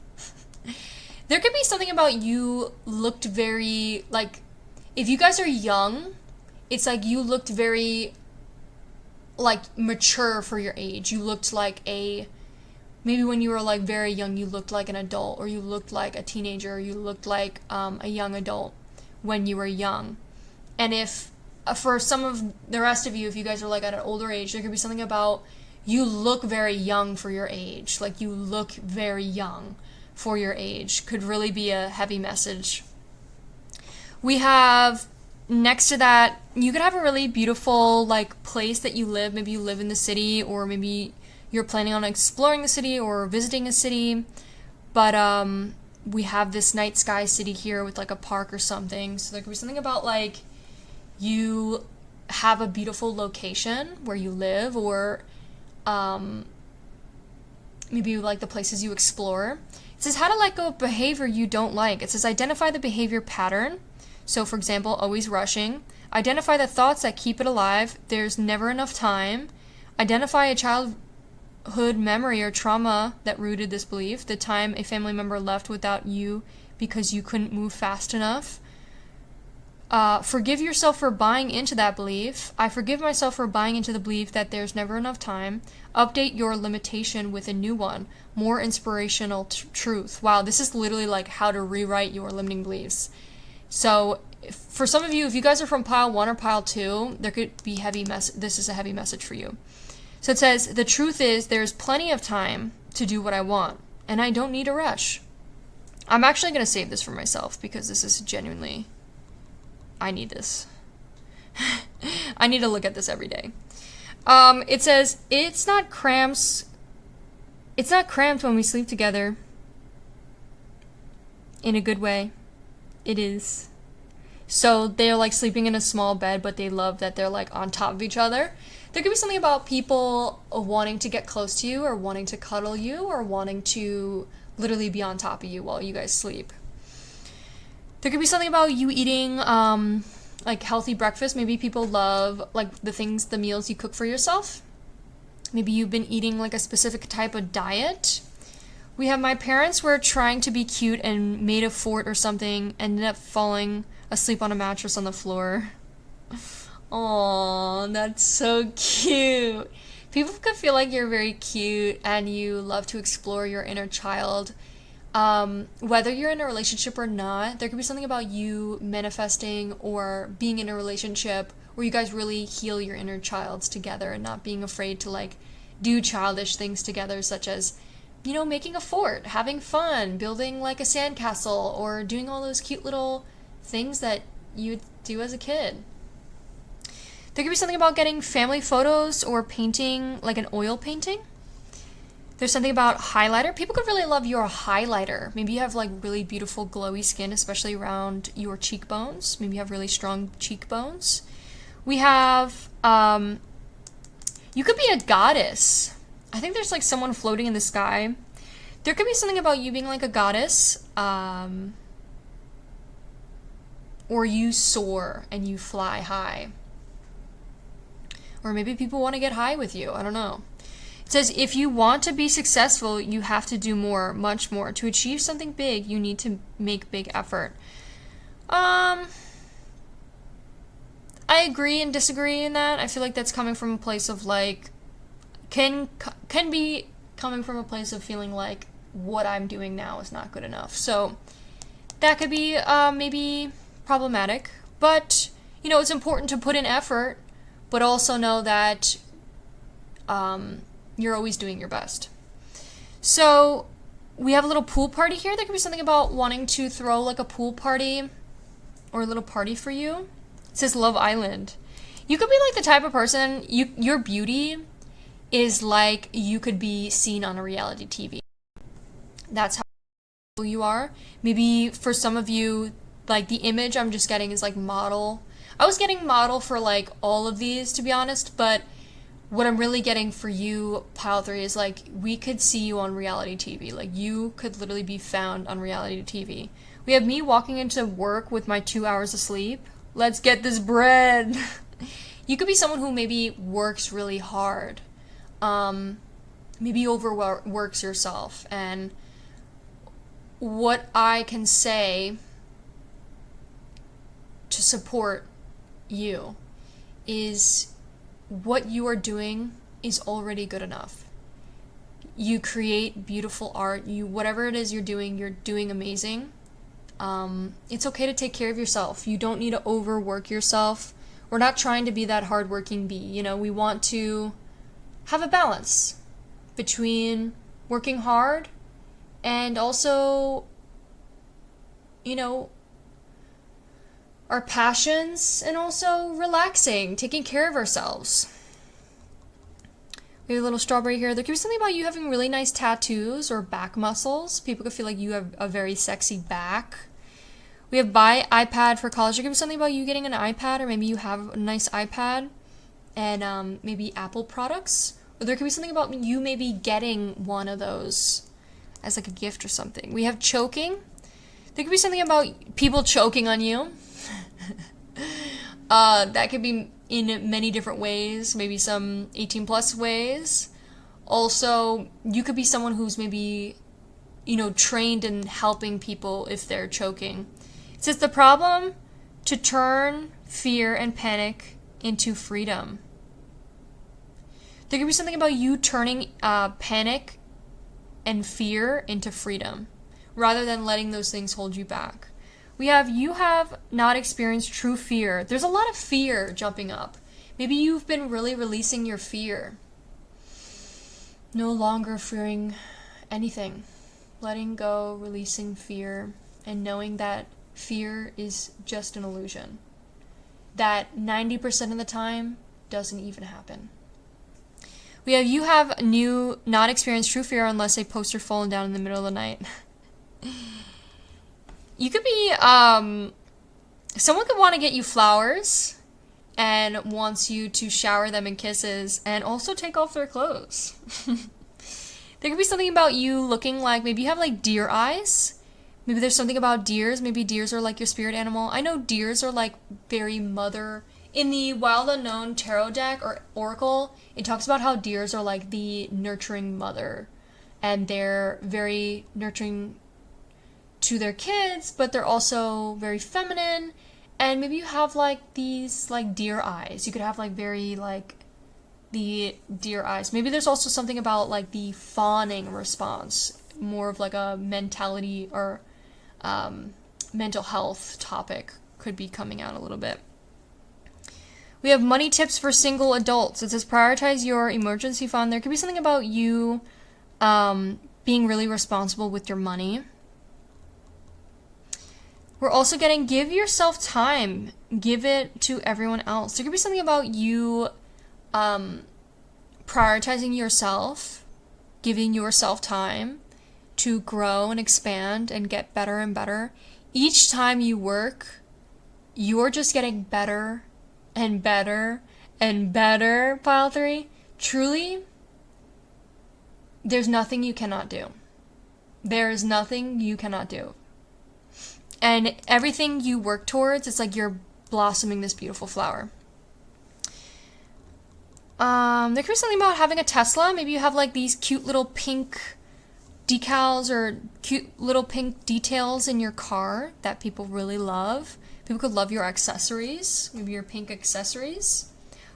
There could be something about you looked very, if you guys are young, it's like you looked very mature for your age. You looked like maybe when you were very young, you looked like an adult, or you looked like a teenager, or you looked like a young adult when you were young. And if for some of the rest of you, if you guys are at an older age, there could be something about you look very young for your age. You look very young for your age. Could really be a heavy message. We have next to that, you could have a really beautiful place that you live. Maybe you live in the city, or maybe you're planning on exploring the city or visiting a city. But we have this night sky city here with a park or something. So there could be something about you have a beautiful location where you live, or maybe you like the places you explore. It says how to let go of behavior you don't like. It says identify the behavior pattern. So for example, always rushing. Identify the thoughts that keep it alive. There's never enough time. Identify a childhood memory or trauma that rooted this belief. The time a family member left without you because you couldn't move fast enough. Forgive yourself for buying into that belief. I forgive myself for buying into the belief that there's never enough time. Update your limitation with a new one. More inspirational truth. Wow, this is literally like how to rewrite your limiting beliefs. So for some of you, if you guys are from pile 1 or pile 2, there could be this is a heavy message for you. So it says, the truth is there's plenty of time to do what I want, and I don't need a rush. I'm actually going to save this for myself because this is genuinely, I need this. I need to look at this every day. It says, it's not cramped when we sleep together. In a good way. It is. So they're like sleeping in a small bed, but they love that they're like on top of each other. There could be something about people wanting to get close to you, or wanting to cuddle you, or wanting to literally be on top of you while you guys sleep. There could be something about you eating like healthy breakfast. Maybe people love like the meals you cook for yourself. Maybe you've been eating like a specific type of diet. We have my parents were trying to be cute and made a fort or something, ended up falling asleep on a mattress on the floor. Aww, that's so cute. People could feel like you're very cute and you love to explore your inner child. Whether you're in a relationship or not, there could be something about you manifesting or being in a relationship where you guys really heal your inner childs together and not being afraid to like do childish things together, such as, you know, making a fort, having fun, building like a sandcastle, or doing all those cute little things that you do as a kid. There could be something about getting family photos or painting, like an oil painting. There's something about highlighter. People could really love your highlighter. Maybe you have like really beautiful glowy skin, especially around your cheekbones. Maybe you have really strong cheekbones. We have, you could be a goddess. I think there's like someone floating in the sky. There could be something about you being like a goddess, or you soar and you fly high. Or maybe people want to get high with you. I don't know. It says, if you want to be successful, you have to do more, much more. To achieve something big, you need to make big effort. I agree and disagree in that. I feel like that's coming from a place of like, can be coming from a place of feeling like what I'm doing now is not good enough. So that could be maybe problematic. But, you know, it's important to put in effort, but also know that you're always doing your best. So we have a little pool party here. There could be something about wanting to throw like a pool party or a little party for you. It says Love Island. You could be like the type of person, your beauty is like you could be seen on a reality TV. That's how you are. Maybe for some of you, like the image I'm just getting is like model. I was getting model for like all of these, to be honest, but what I'm really getting for you, pile 3, is like we could see you on reality TV. Like you could literally be found on reality TV. We have me walking into work with my 2 hours of sleep. Let's get this bread. You could be someone who maybe works really hard. Maybe overworks yourself. And what I can say to support you is what you are doing is already good enough. You create beautiful art. Whatever it is you're doing amazing. It's okay to take care of yourself. You don't need to overwork yourself. We're not trying to be that hardworking bee. You know, we want to have a balance between working hard and also, you know, our passions, and also relaxing, taking care of ourselves. We have a little strawberry here. There could be something about you having really nice tattoos or back muscles. People could feel like you have a very sexy back. We have buy iPad for college. There could be something about you getting an iPad, or maybe you have a nice iPad and maybe Apple products. Or there could be something about you maybe getting one of those as like a gift or something. We have choking. There could be something about people choking on you. That could be in many different ways, maybe some 18 plus ways. Also, you could be someone who's maybe, trained in helping people if they're choking. It says the problem to turn fear and panic into freedom. There could be something about you turning panic and fear into freedom, rather than letting those things hold you back. You have not experienced true fear. There's a lot of fear jumping up. Maybe you've been really releasing your fear. No longer fearing anything. Letting go, releasing fear, and knowing that fear is just an illusion. That 90% of the time doesn't even happen. You have not experienced true fear unless a poster fallen down in the middle of the night. You could be, someone could want to get you flowers and wants you to shower them in kisses and also take off their clothes. There could be something about you looking like, maybe you have like deer eyes. Maybe there's something about deers. Maybe deers are like your spirit animal. I know deers are like very mother. In the Wild Unknown tarot deck or oracle, it talks about how deers are like the nurturing mother. And they're very nurturing to their kids, but they're also very feminine. And maybe you have like these like deer eyes. You could have like very like the deer eyes. Maybe there's also something about like the fawning response, more of like a mentality or mental health topic could be coming out a little bit. We have money tips for single adults. It says prioritize your emergency fund. There could be something about you being really responsible with your money. We're also getting give yourself time. Give it to everyone else. There could be something about you prioritizing yourself, giving yourself time to grow and expand and get better and better. Each time you work, you're just getting better and better and better, pile 3. Truly, there's nothing you cannot do. There is nothing you cannot do. And everything you work towards, it's like you're blossoming this beautiful flower. There could be something about having a Tesla. Maybe you have like these cute little pink decals or cute little pink details in your car that people really love. People could love your accessories, maybe your pink accessories.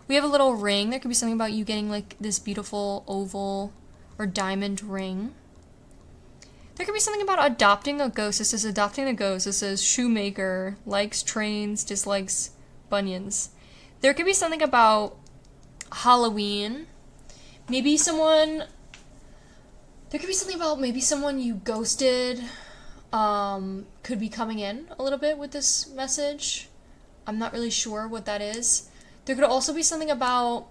We have a little ring. There could be something about you getting like this beautiful oval or diamond ring. There could be something about adopting a ghost. This is adopting a ghost. This is shoemaker, likes trains, dislikes bunions. There could be something about Halloween. There could be something about maybe someone you ghosted could be coming in a little bit with this message. I'm not really sure what that is. There could also be something about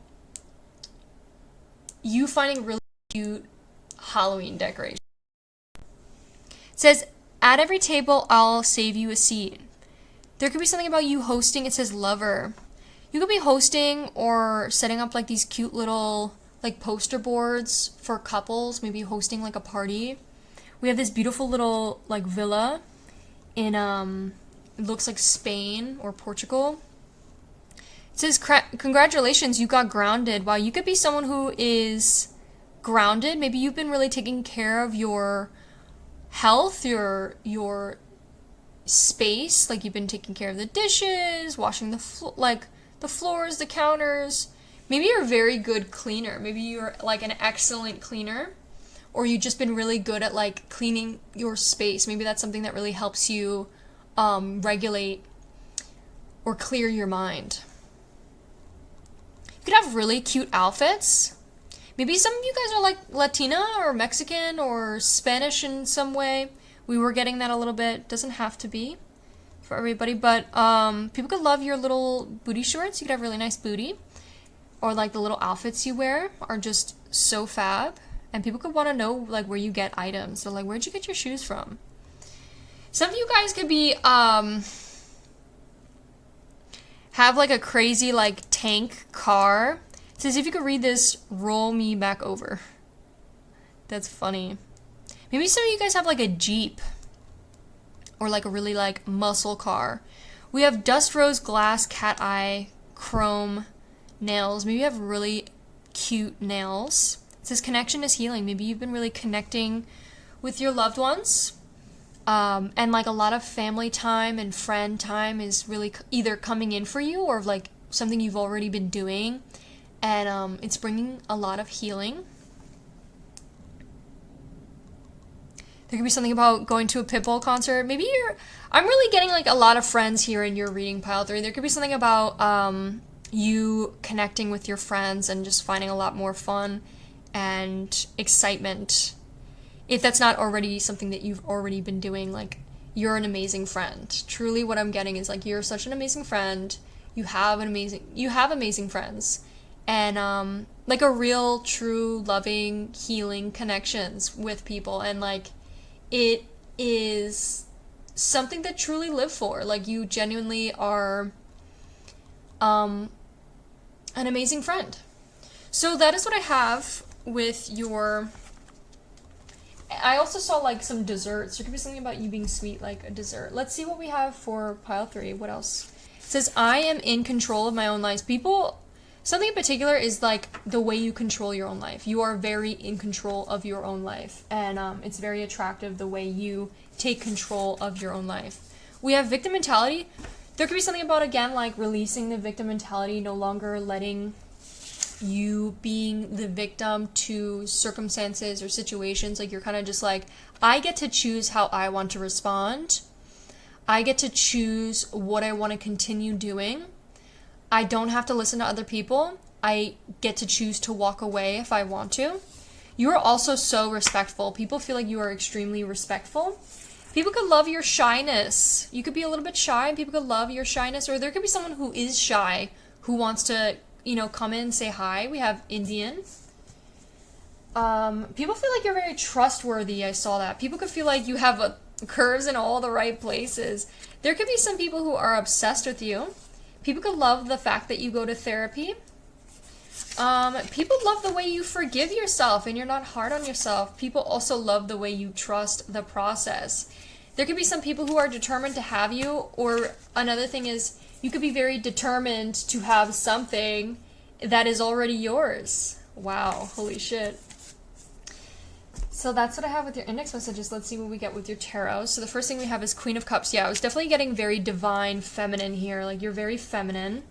you finding really cute Halloween decorations. It says, at every table, I'll save you a seat. There could be something about you hosting. It says lover. You could be hosting or setting up like these cute little like poster boards for couples, maybe hosting like a party. We have this beautiful little like villa in it looks like Spain or Portugal. It says congratulations, you got grounded. Wow, you could be someone who is grounded. Maybe you've been really taking care of your health, your space, like you've been taking care of the dishes, washing the floors, the counters. Maybe you're a very good cleaner. Maybe you're like an excellent cleaner, or you've just been really good at like cleaning your space. Maybe that's something that really helps you regulate or clear your mind. You could have really cute outfits. Maybe some of you guys are like Latina or Mexican or Spanish in some way. We were getting that a little bit. Doesn't have to be for everybody, but people could love your little booty shorts. You could have really nice booty. Or like the little outfits you wear are just so fab. And people could want to know like where you get items. So like, where'd you get your shoes from? Some of you guys could be, have like a crazy like tank car. It says if you could read this, roll me back over. That's funny. Maybe some of you guys have like a Jeep or like a really like muscle car. We have dust rose, glass, cat eye, chrome, nails. Maybe you have really cute nails. It says connection is healing. Maybe you've been really connecting with your loved ones. And like a lot of family time and friend time is really either coming in for you or like something you've already been doing. And it's bringing a lot of healing. There could be something about going to a Pitbull concert. Maybe I'm really getting like a lot of friends here in your reading, pile 3. There could be something about you connecting with your friends and just finding a lot more fun and excitement. If that's not already something that you've already been doing, like you're an amazing friend. Truly what I'm getting is like you're such an amazing friend. You have amazing friends. And like a real, true, loving, healing connections with people. And like it is something that truly live for. Like you genuinely are an amazing friend. So that is what I have with your... I also saw like some desserts. There could be something about you being sweet, like a dessert. Let's see what we have for pile 3. What else? It says, I am in control of my own life. Something in particular is like the way you control your own life. You are very in control of your own life. And it's very attractive the way you take control of your own life. We have victim mentality. There could be something about, again, like releasing the victim mentality, no longer letting you being the victim to circumstances or situations. Like you're kind of just like, I get to choose how I want to respond. I get to choose what I want to continue doing. I don't have to listen to other people. I get to choose to walk away if I want to. You are also so respectful. People feel like you are extremely respectful. People could love your shyness. You could be a little bit shy and people could love your shyness. Or there could be someone who is shy who wants to, come in and say hi. We have Indian. People feel like you're very trustworthy. I saw that. People could feel like you have curves in all the right places. There could be some people who are obsessed with you. People could love the fact that you go to therapy. People love the way you forgive yourself and you're not hard on yourself. People also love the way you trust the process. There could be some people who are determined to have you, or another thing is you could be very determined to have something that is already yours. Wow, holy shit. So that's what I have with your index messages. Let's see what we get with your tarot. So the first thing we have is Queen of Cups. Yeah, I was definitely getting very divine feminine here. Like you're very feminine.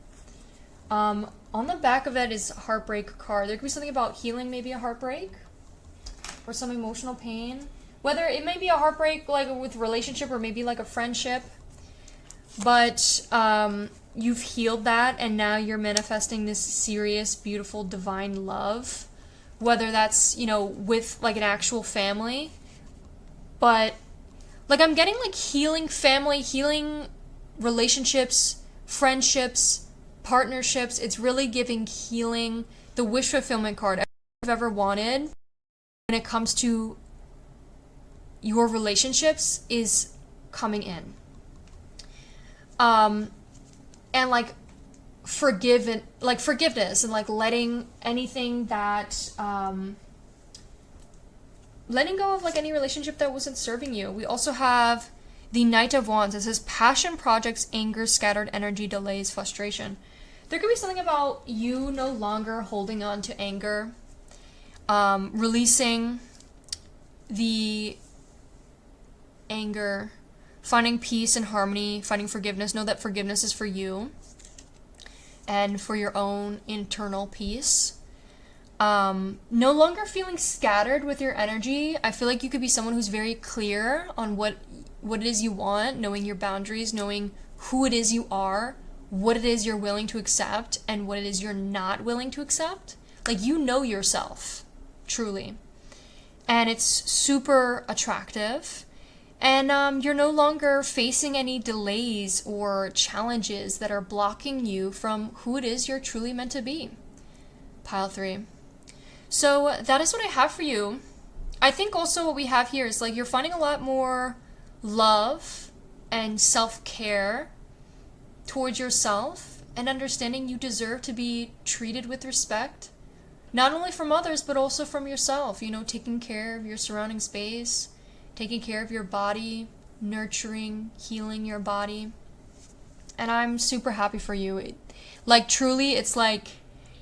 On the back of that is Heartbreak card. There could be something about healing, maybe a heartbreak or some emotional pain. Whether it may be a heartbreak like with relationship or maybe like a friendship. But you've healed that and now you're manifesting this serious, beautiful, divine love. Whether that's, with like an actual family. But like I'm getting like healing family, healing relationships, friendships, partnerships. It's really giving healing. The wish fulfillment card I've ever wanted when it comes to your relationships is coming in. And like forgiveness and like letting anything that letting go of like any relationship that wasn't serving you. We also have the Knight of Wands. It says passion, projects, anger, scattered energy, delays, frustration. There could be something about you no longer holding on to anger, releasing the anger, finding peace and harmony, finding forgiveness. Know that forgiveness is for you and for your own internal peace. No longer feeling scattered with your energy. I feel like you could be someone who's very clear on what it is you want, knowing your boundaries, knowing who it is you are, what it is you're willing to accept, and what it is you're not willing to accept. Like, you know yourself, truly. And it's super attractive. And you're no longer facing any delays or challenges that are blocking you from who it is you're truly meant to be. Pile 3. So that is what I have for you. I think also what we have here is like you're finding a lot more love and self-care towards yourself, and understanding you deserve to be treated with respect, not only from others, but also from yourself. You know, taking care of your surrounding space, taking care of your body, nurturing, healing your body. And I'm super happy for you. Like, truly, it's like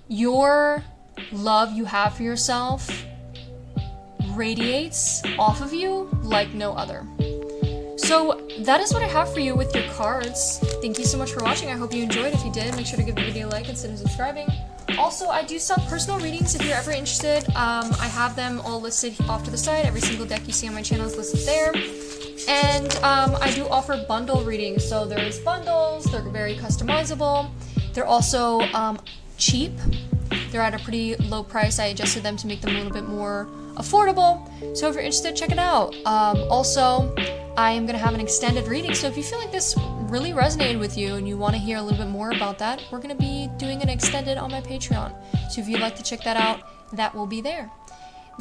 your love you have for yourself radiates off of you like no other. So that is what I have for you with your cards. Thank you so much for watching. I hope you enjoyed. If you did, make sure to give the video a like, consider subscribing. Also, I do sell personal readings if you're ever interested. I have them all listed off to the side. Every single deck you see on my channel is listed there. And I do offer bundle readings. So there's bundles, they're very customizable. They're also cheap. They're at a pretty low price. I adjusted them to make them a little bit more affordable. So if you're interested, check it out. Also, I am going to have an extended reading. So if you feel like this really resonated with you and you want to hear a little bit more about that, we're going to be doing an extended on my Patreon. So if you'd like to check that out, that will be there.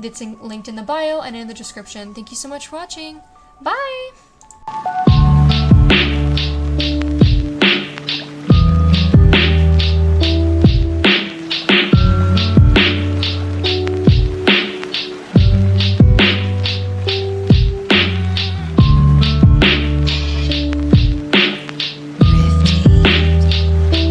It's linked in the bio and in the description. Thank you so much for watching. Bye!